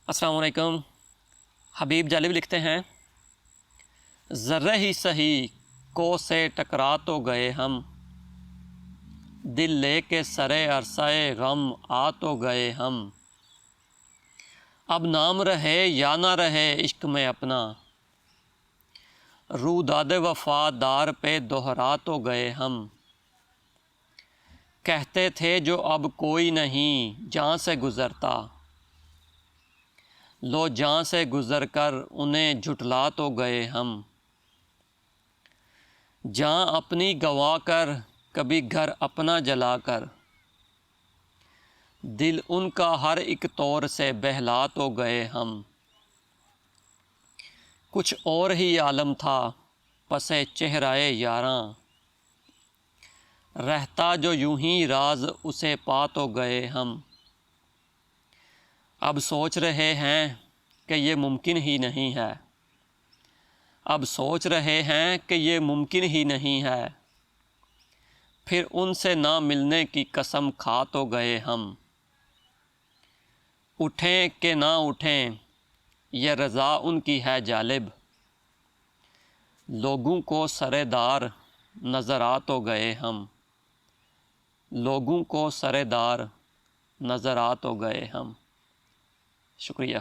السلام علیکم۔ حبیب جالب لکھتے ہیں، ذرہ ہی سہی کو سے ٹکرا تو گئے ہم، دل لے کے سرے عرصہ غم آ تو گئے ہم۔ اب نام رہے یا نہ رہے عشق میں اپنا، روداد وفادار پہ دہرا تو گئے ہم۔ کہتے تھے جو اب کوئی نہیں جاں سے گزرتا، لو جاں سے گزر کر انہیں جھٹلا تو گئے ہم۔ جاں اپنی گنوا کر کبھی گھر اپنا جلا کر، دل ان کا ہر ایک طور سے بہلا تو گئے ہم۔ کچھ اور ہی عالم تھا پس چہرہ یاراں، رہتا جو یوں ہی راز اسے پا تو گئے ہم۔ اب سوچ رہے ہیں کہ یہ ممکن ہی نہیں ہے، اب سوچ رہے ہیں کہ یہ ممکن ہی نہیں ہے، پھر ان سے نہ ملنے کی قسم کھا تو گئے ہم۔ اٹھیں کہ نہ اٹھیں یہ رضا ان کی ہے جالب، لوگوں کو سرے دار نظر آ تو گئے ہم، لوگوں کو سرے دار نظر آ تو گئے ہم۔ شکریہ۔